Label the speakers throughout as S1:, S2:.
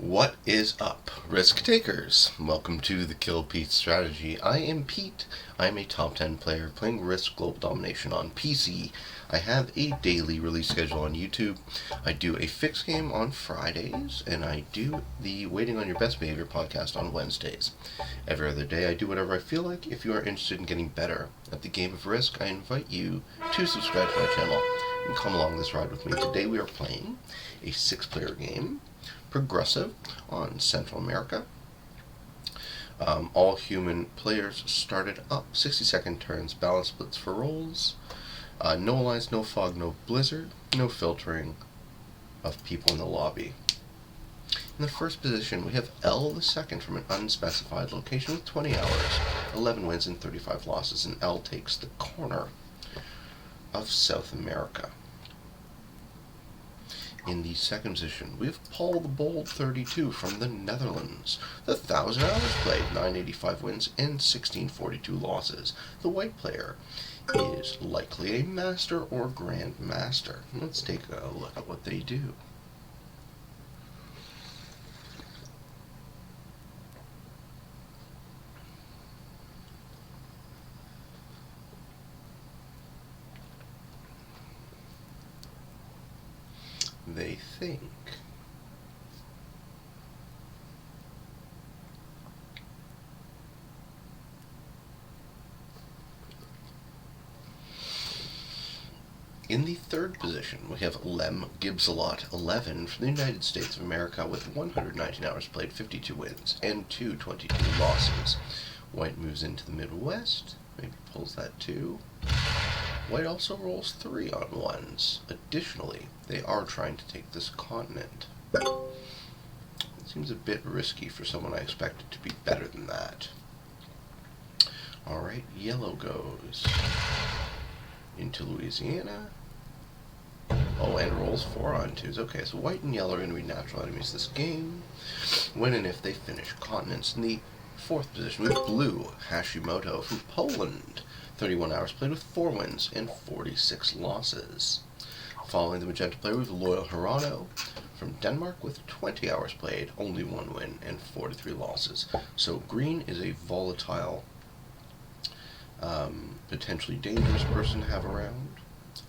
S1: What is up, risk takers? Welcome to the Kill Pete strategy. I am Pete. I am a top 10 player playing Risk Global Domination on PC. I have a daily release schedule on YouTube. I do a fixed game on Fridays, and I do the Waiting on Your Best Behavior podcast on Wednesdays. Every other day, I do whatever I feel like. If you are interested in getting better at the game of Risk, I invite you to subscribe to my channel and come along this ride with me. Today we are playing a 6-player game. Progressive on Central America. All human players started up. 60-second turns, balanced Blitz for rolls. No alliance, no fog, no blizzard, no filtering of people in the lobby. In the first position, we have Elle the second from an unspecified location with 20 hours, 11 wins and 35 losses, and Elle takes the corner of South America. In the second position, we have Paul the Bold 32 from the Netherlands. The 1,000 hours played, 985 wins and 1642 losses. The white player is likely a Master or Grandmaster. Let's take a look at what they do. They think in the third position, we have Lem Gibs-A-Lot 11 from the United States of America with 119 hours played, 52 wins and 222 losses. White moves into the Midwest, maybe pulls that 2. White also rolls 3 on ones. Additionally, they are trying to take this continent. It seems a bit risky for someone I expected to be better than that. Alright, yellow goes into Louisiana. Oh, and rolls 4 on 2s. Okay, so white and yellow are going to be natural enemies this game. When and if they finish continents. In the fourth position, we have Bleu, Hashimoto from Poland. 31 hours played with 4 wins and 46 losses. Following the magenta player, we have loyal Hirano from Denmark with 20 hours played, only 1 win and 43 losses. So green is a volatile, potentially dangerous person to have around.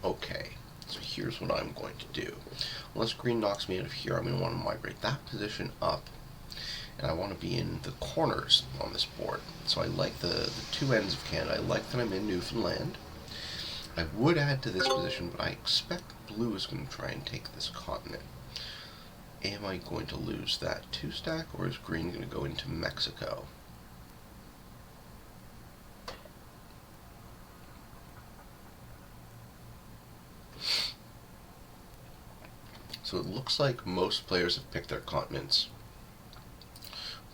S1: Okay, so here's what I'm going to do. Unless green knocks me out of here, I'm going to want to migrate that position up. And I want to be in the corners on this board. So I like the 2 ends of Canada. I like that I'm in Newfoundland. I would add to this position, but I expect Blue is going to try and take this continent. Am I going to lose that 2-stack, or is green going to go into Mexico? So it looks like most players have picked their continents.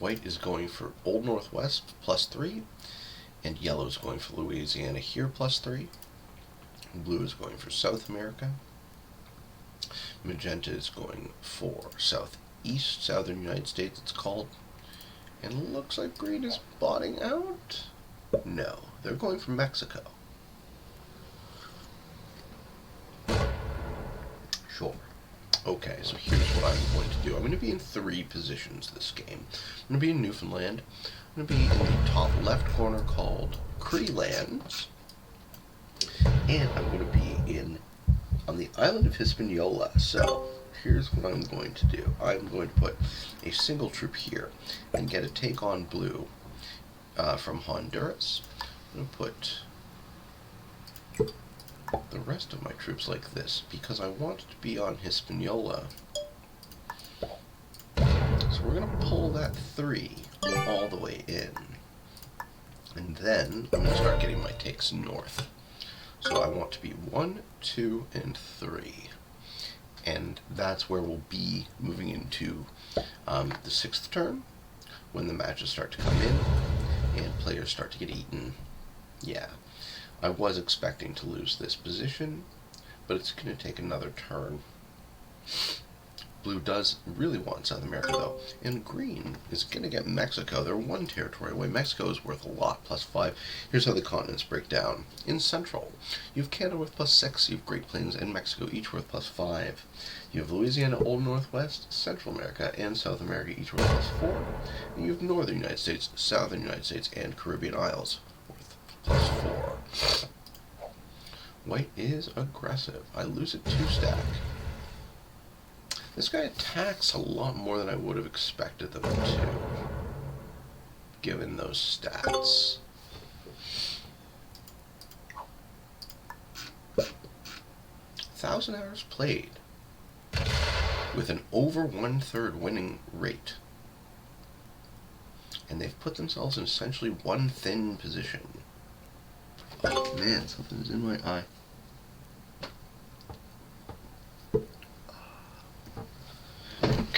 S1: White is going for Old Northwest +3, and yellow is going for Louisiana here +3. Blue is going for South America. Magenta is going for Southeast, Southern United States it's called. And it looks like green is botting out. No, they're going for Mexico. Sure. Okay, so here's what I'm going to do. I'm going to be in 3 positions this game. I'm going to be in Newfoundland. I'm going to be in the top left corner called Cree Lands. And I'm going to be on the island of Hispaniola. So here's what I'm going to do. I'm going to put a single troop here and get a take on Blue from Honduras. I'm going to put the rest of my troops like this because I want to be on Hispaniola. So we're going to pull that 3 all the way in. And then I'm going to start getting my takes north. So I want to be 1, 2, and 3. And that's where we'll be moving into the 6th turn, when the matches start to come in and players start to get eaten. Yeah. I was expecting to lose this position, but it's going to take another turn. Blue does really want South America, though. And green is going to get Mexico. They're one territory away. Mexico is worth a lot, +5. Here's how the continents break down. In Central, you have Canada with +6. You have Great Plains and Mexico, each worth +5. You have Louisiana, Old Northwest, Central America, and South America, each worth +4. And you have Northern United States, Southern United States, and Caribbean Isles, worth +4. White is aggressive. I lose a 2-stack. This guy attacks a lot more than I would have expected them to, given those stats. Thousand hours played with an over 1/3 winning rate. And they've put themselves in essentially one thin position. Oh man, something's in my eye.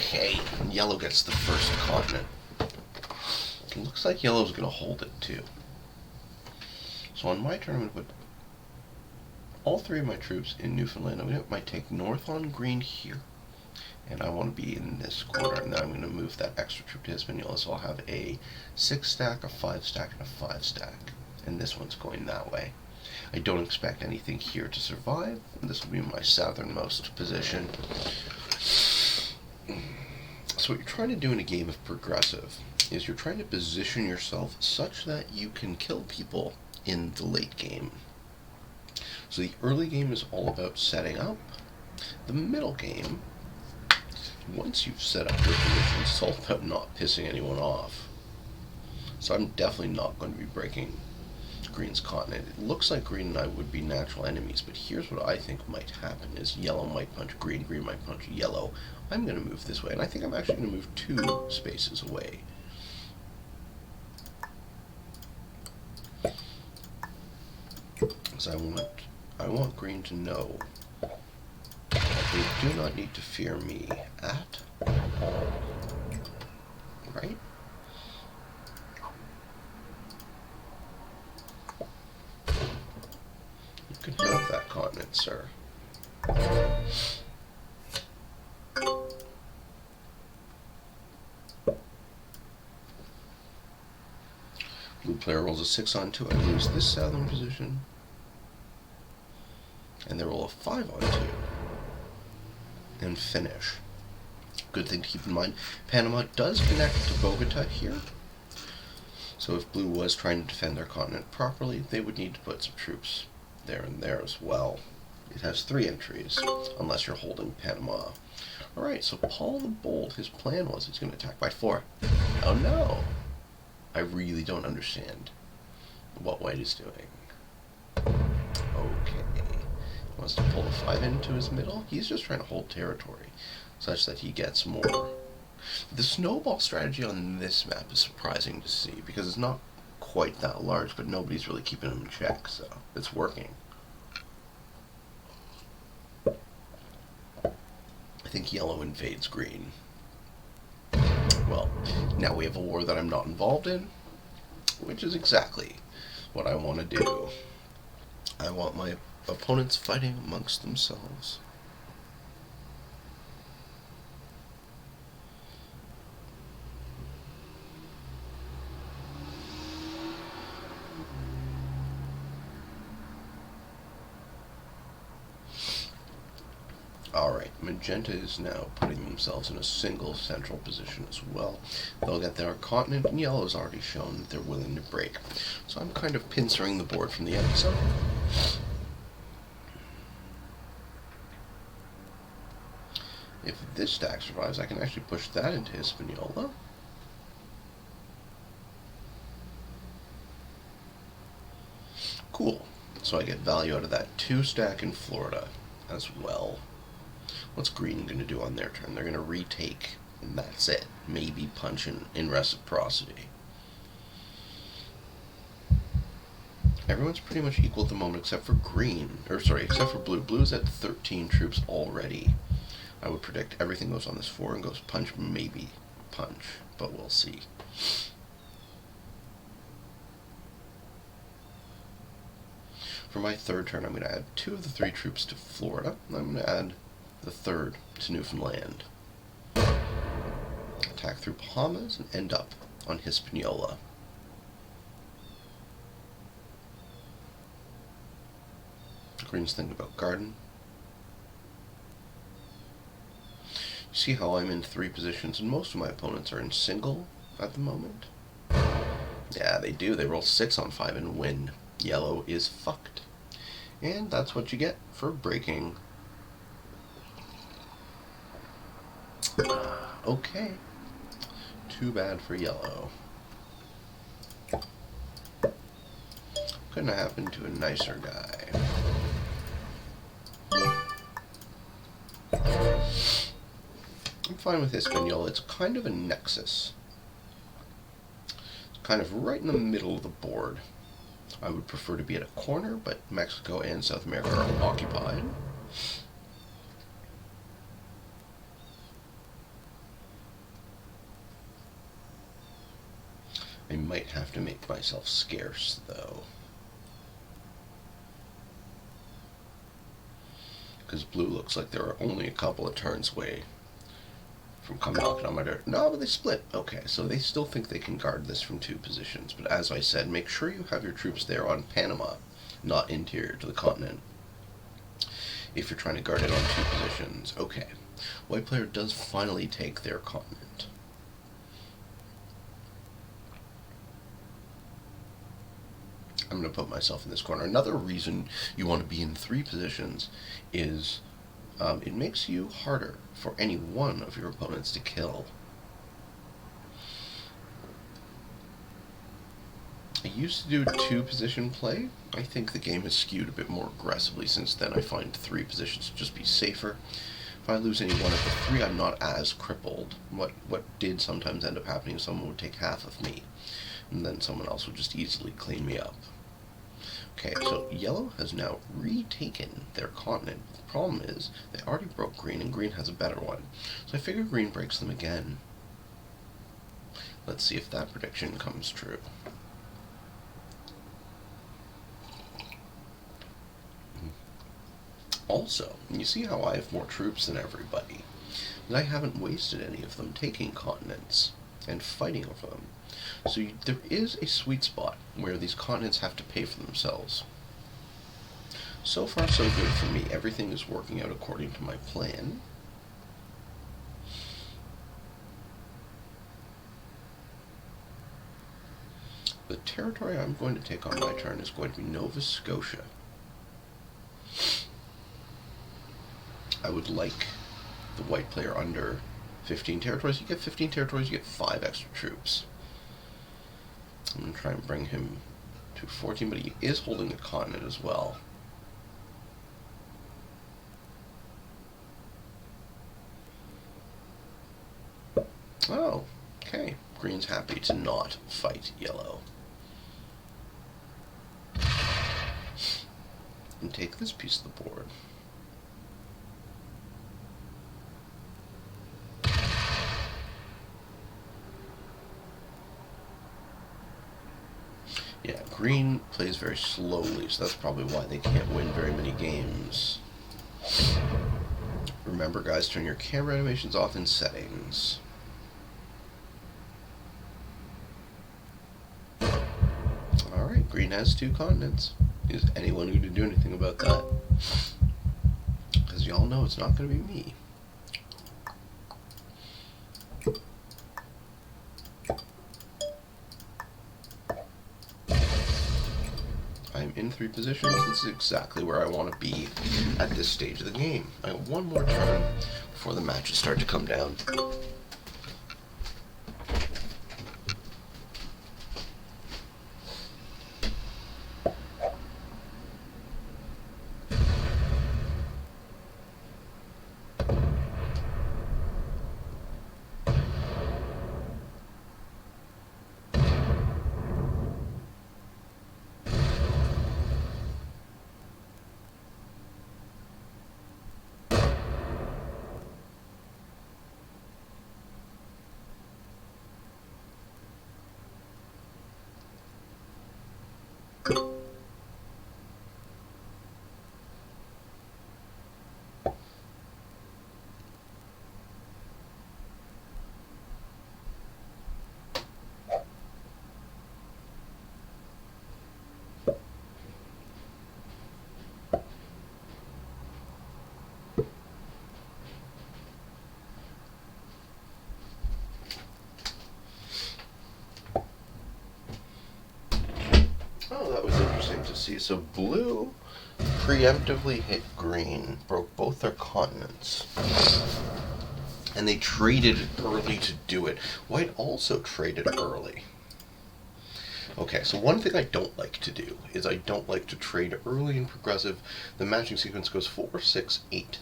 S1: Okay, yellow gets the first continent. It looks like yellow's going to hold it too. So on my turn, I'm going to put all 3 of my troops in Newfoundland. I'm going to take north on green here. And I want to be in this corner. And then I'm going to move that extra troop to Hispaniola. So I'll have a 6-stack, a 5-stack, and a 5-stack. And this one's going that way. I don't expect anything here to survive. And this will be my southernmost position. So what you're trying to do in a game of progressive is you're trying to position yourself such that you can kill people in the late game. So the early game is all about setting up. The middle game, once you've set up your position, it's all about not pissing anyone off. So I'm definitely not going to be breaking green's continent. It looks like green and I would be natural enemies, but here's what I think might happen is yellow might punch green, green might punch yellow. I'm going to move this way, and I think I'm actually going to move 2 spaces away. So I want green to know that they do not need to fear me at all. Right? You can have that continent, sir. Blue player rolls a 6 on 2. I lose this southern position. And they roll a 5 on 2. And finish. Good thing to keep in mind, Panama does connect to Bogota here. So if Blue was trying to defend their continent properly, they would need to put some troops there and there as well. It has 3 entries, unless you're holding Panama. Alright, so Paul the Bold, his plan was he's going to attack by 4. Oh no! I really don't understand what White is doing. Okay. He wants to pull a 5 into his middle. He's just trying to hold territory, such that he gets more. The snowball strategy on this map is surprising to see, because it's not quite that large, but nobody's really keeping him in check, so it's working. I think yellow invades green. Well, now we have a war that I'm not involved in, which is exactly what I want to do. I want my opponents fighting amongst themselves. Alright, magenta is now putting themselves in a single central position as well. They'll get their continent, and yellow has already shown that they're willing to break. So I'm kind of pincering the board from the outside. If this stack survives, I can actually push that into Hispaniola. Cool. So I get value out of that 2-stack in Florida as well. What's green going to do on their turn? They're going to retake, and that's it. Maybe punch in reciprocity. Everyone's pretty much equal at the moment except for green. Except for blue. Blue's at 13 troops already. I would predict everything goes on this 4 and goes punch, maybe punch, but we'll see. For my 3rd turn, I'm going to add 2 of the 3 troops to Florida. I'm going to add the 3rd to Newfoundland. attack through Bahamas and end up on Hispaniola. Green's thinking about garden. See how I'm in 3 positions, and most of my opponents are in single at the moment? Yeah, they do. They roll 6 on 5 and win. Yellow is fucked. And that's what you get for breaking. Okay. Too bad for yellow. Couldn't have happened to a nicer guy. I'm fine with Hispaniola. It's kind of a nexus. It's kind of right in the middle of the board. I would prefer to be at a corner, but Mexico and South America are occupied. I might have to make myself scarce, though. Because blue looks like there are only a couple of turns away from coming knocking on my door. No, but they split. Okay, so they still think they can guard this from 2 positions. But as I said, make sure you have your troops there on Panama, not interior to the continent. If you're trying to guard it on 2 positions. Okay, white player does finally take their continent. I'm going to put myself in this corner. Another reason you want to be in 3 positions is it makes you harder for any one of your opponents to kill. I used to do 2 position play. I think the game has skewed a bit more aggressively since then. I find 3 positions to just be safer. If I lose any one of the 3, I'm not as crippled. What did sometimes end up happening is someone would take half of me, and then someone else would just easily clean me up. Okay, so yellow has now retaken their continent. The problem is they already broke green, and green has a better one. So I figure green breaks them again. Let's see if that prediction comes true. Also, you see how I have more troops than everybody, and I haven't wasted any of them taking continents and fighting over them. So there is a sweet spot where these continents have to pay for themselves. So far, so good for me. Everything is working out according to my plan. The territory I'm going to take on my turn is going to be Nova Scotia. I would like the white player under 15 territories. You get 15 territories, you get 5 extra troops. I'm going to try and bring him to 14, but he is holding a continent as well. Oh, okay. Green's happy to not fight yellow. And take this piece of the board. Yeah, green plays very slowly, so that's probably why they can't win very many games. Remember, guys, turn your camera animations off in settings. Alright, green has 2 continents. Is anyone going to do anything about that? Because y'all know it's not going to be me. I'm in 3 positions. This is exactly where I want to be at this stage of the game. I have 1 more turn before the matches start to come down. see. So blue preemptively hit green, broke both their continents. And they traded early to do it. White also traded early. Okay, so one thing I don't like to do is I don't like to trade early and progressive. The matching sequence goes 4, 6, 8,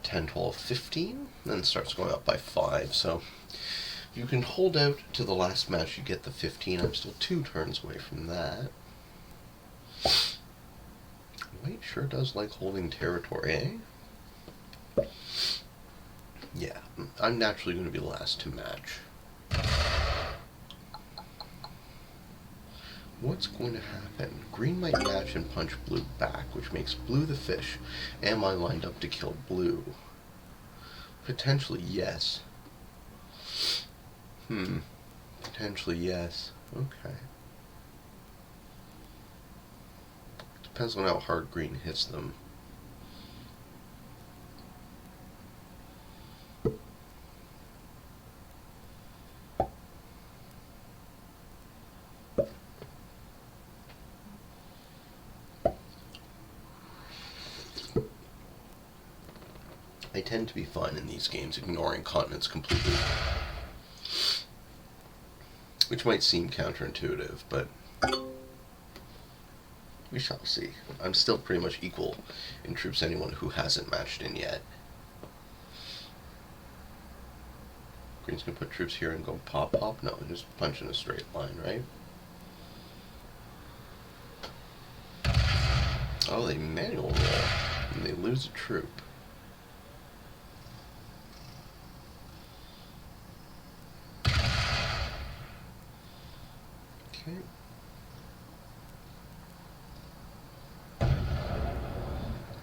S1: 10, 12, 15, then it starts going up by 5. So you can hold out to the last match, you get the 15. I'm still 2 turns away from that. White sure does like holding territory, eh? Yeah, I'm naturally going to be the last to match. What's going to happen? Green might match and punch blue back, which makes blue the fish. Am I lined up to kill blue? Potentially, yes. Potentially, yes. Okay. Depends on how hard green hits them. I tend to be fine in these games, ignoring continents completely. Which might seem counterintuitive, but we shall see. I'm still pretty much equal in troops to anyone who hasn't matched in yet. Green's gonna put troops here and go pop, pop? No, just punch in a straight line, right? Oh, they manual roll, and they lose a troop. Okay.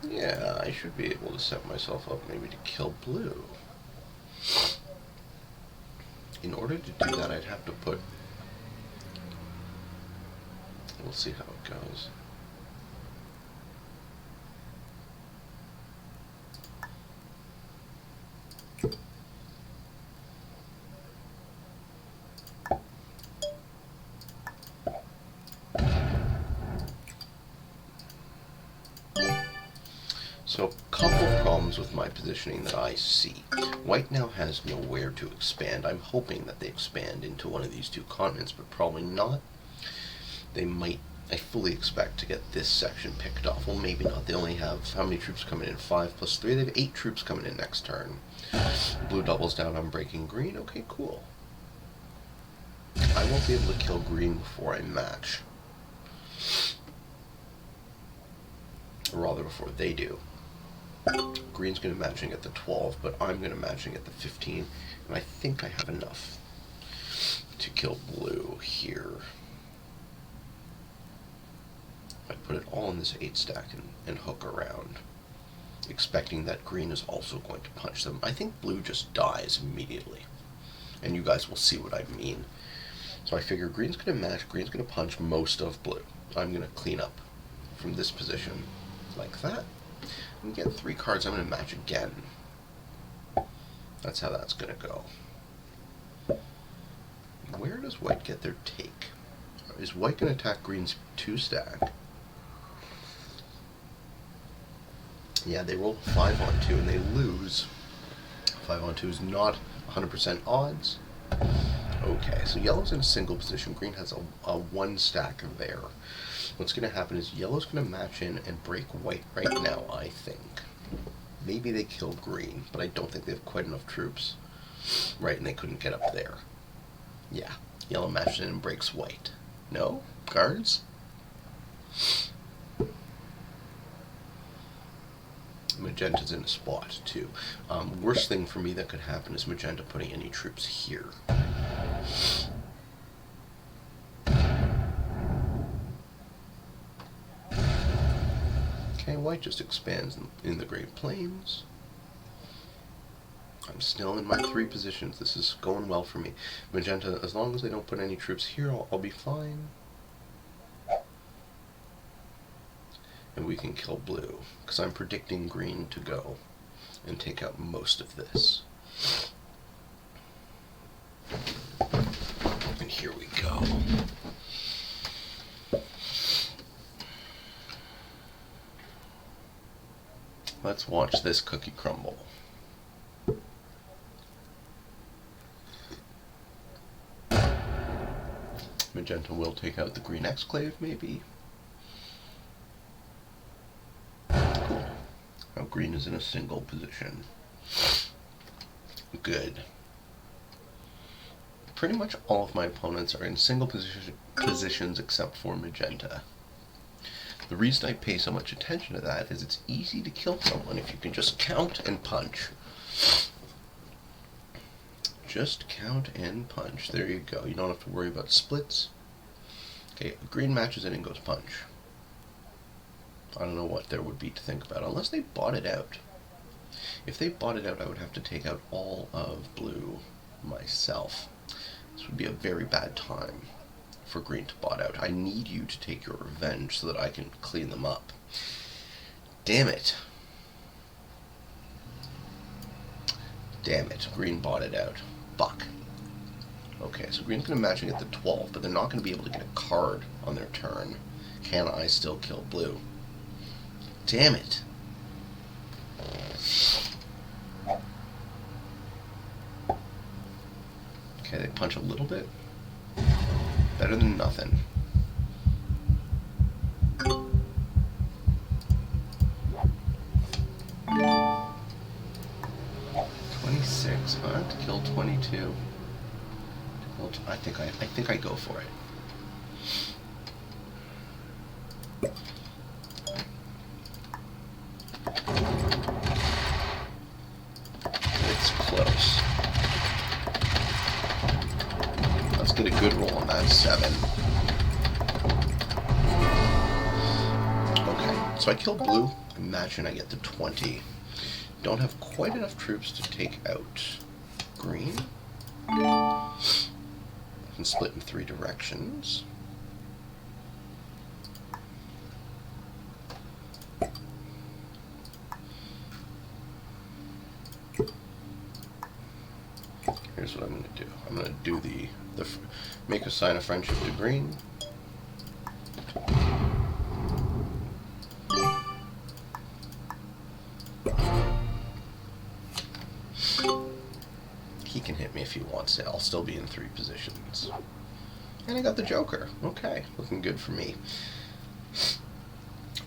S1: Yeah, I should be able to set myself up maybe to kill blue. In order to do that, I'd have to put... We'll see how it goes. So, a couple of problems with my positioning that I see. White now has nowhere to expand. I'm hoping that they expand into one of these 2 continents, but probably not. They might, I fully expect to get this section picked off. Well, maybe not. They only have, how many troops coming in? 5 plus 3. They have 8 troops coming in next turn. Blue doubles down on breaking green. Okay, cool. I won't be able to kill green before I match. Or rather, before they do. Green's going to matching at the 12, but I'm going to matching at the 15, and I think I have enough to kill blue here. I put it all in this 8 stack and hook around, expecting that green is also going to punch them. I think blue just dies immediately, and you guys will see what I mean. So I figure green's going to match, green's going to punch most of blue. I'm going to clean up from this position like that. I'm going to get 3 cards, I'm going to match again. That's how that's going to go. Where does white get their take? Is white going to attack green's 2 stack? Yeah, they roll 5 on 2 and they lose. 5 on 2 is not 100% odds. Okay, so yellow's in a single position. Green has a 1 stack there. What's going to happen is yellow's going to match in and break white right now, I think. Maybe they kill green, but I don't think they have quite enough troops. Right, and they couldn't get up there. Yeah, yellow matches in and breaks white. No? Guards? Magenta's in a spot, too. Worst thing for me that could happen is magenta putting any troops here. Okay, white just expands in the Great Plains. I'm still in my 3 positions. This is going well for me. Magenta, as long as they don't put any troops here, I'll be fine. And we can kill blue, because I'm predicting green to go and take out most of this. And here we go. Let's watch this cookie crumble. Magenta will take out the green exclave, maybe. Cool. Now green is in a single position. Good. Pretty much all of my opponents are in single positions except for magenta. The reason I pay so much attention to that is it's easy to kill someone if you can just count and punch. Just count and punch. There you go. You don't have to worry about splits. Okay, green matches in and goes punch. I don't know what there would be to think about, unless they bought it out. If they bought it out, I would have to take out all of blue myself. This would be a very bad time for green to bot out. I need you to take your revenge so that I can clean them up. Damn it. Damn it. Green bought it out. Fuck. Okay, so green's going to match and get the 12, but they're not going to be able to get a card on their turn. Can I still kill blue? Damn it. Okay, they punch a little bit. Better than nothing. To kill 22. I think I go for it. It's close. Let's get a good roll on that 7. Okay, so I kill blue. Imagine I get the 20. Don't have quite enough troops to take out green. I can split in 3 directions. Here's what I'm going to do. I'm going to do the make a sign of friendship to green. He can hit me if he wants to. I'll still be in 3 positions. And I got the Joker. Okay, looking good for me.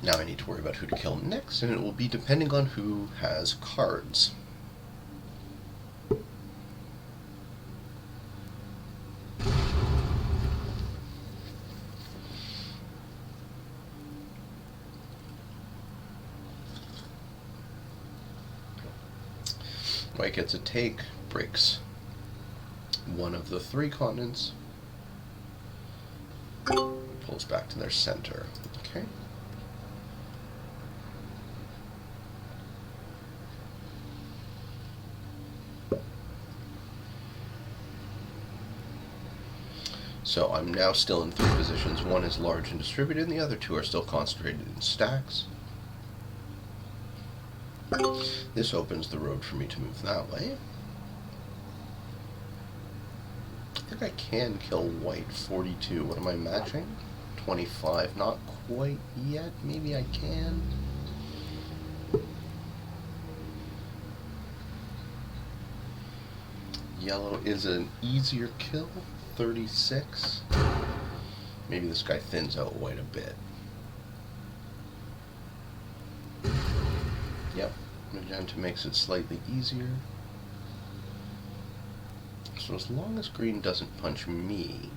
S1: Now I need to worry about who to kill next, and it will be depending on who has cards. White gets a take, breaks one of the 3 continents, pulls back to their center. Okay. So I'm now still in 3 positions. One is large and distributed, and the other 2 are still concentrated in stacks. This opens the road for me to move that way. I think I can kill white. 42. What am I matching? 25. Not quite yet. Maybe I can. Yellow is an easier kill. 36. Maybe this guy thins out white a bit. Yep, magenta makes it slightly easier. So as long as green doesn't punch me,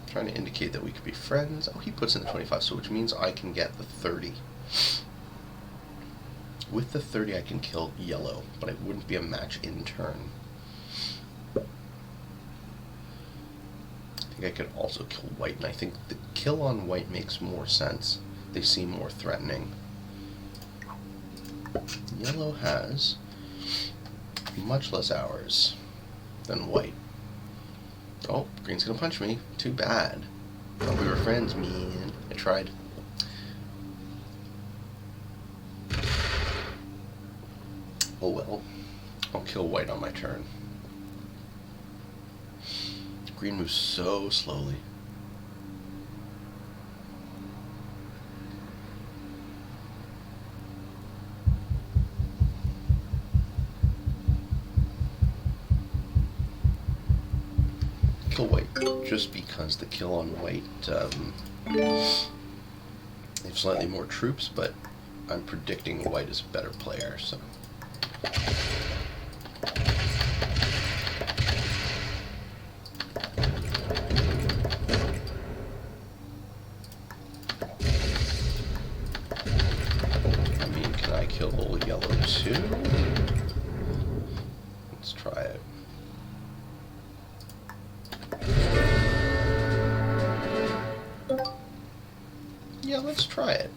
S1: trying to indicate that we could be friends. Oh, he puts in the 25, so which means I can get the 30. With the 30 I can kill yellow, but it wouldn't be a match in turn. I could also kill white, and I think the kill on white makes more sense. They seem more threatening. Yellow has much less hours than white. Oh, green's gonna punch me. Too bad. Thought we were friends, man. I tried. Oh well. I'll kill white on my turn. Green moves so slowly. kill white just because the kill on white, they have slightly more troops, but I'm predicting white is a better player, so. I mean, can I kill yellow too? Let's try it. Yeah, let's try it.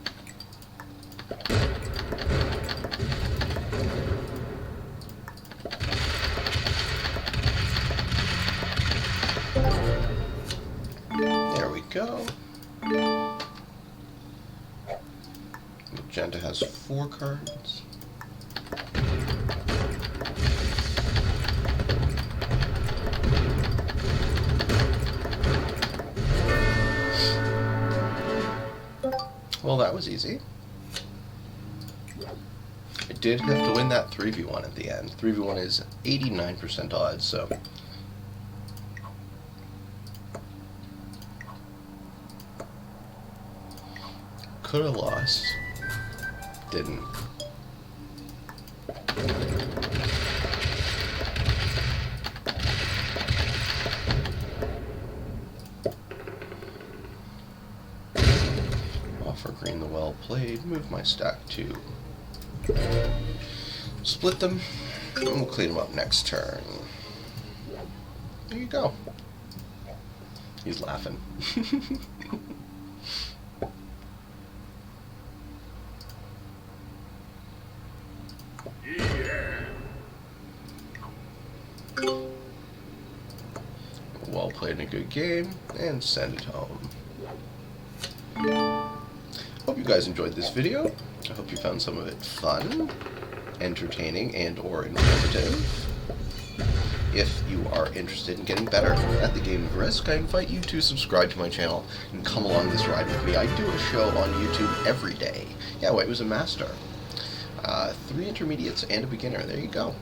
S1: There we go. Magenta has 4 cards. Well, that was easy. I did have to win that 3v1 at the end. 3v1 is 89% odds, so. Could have lost. Didn't. Offer green the well played. Move my stack to. Split them, and we'll clean them up next turn. There you go. He's laughing. Well played in a good game, and send it home. Hope you guys enjoyed this video. I hope you found some of it fun, entertaining, and or informative. If you are interested in getting better at the game of Risk, I invite you to subscribe to my channel and come along this ride with me. I do a show on YouTube every day. Yeah, White was a master. 3 intermediates and a beginner. There you go.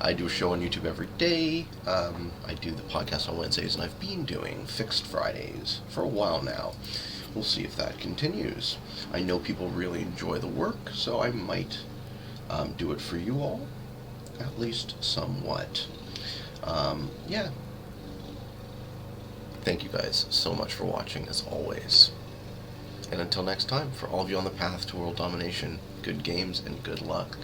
S1: I do a show on YouTube every day. I do the podcast on Wednesdays, and I've been doing Fixed Fridays for a while now. We'll see if that continues. I know people really enjoy the work, so I might do it for you all, at least somewhat. Yeah. Thank you guys so much for watching, as always. And until next time, for all of you on the path to world domination, good games and good luck.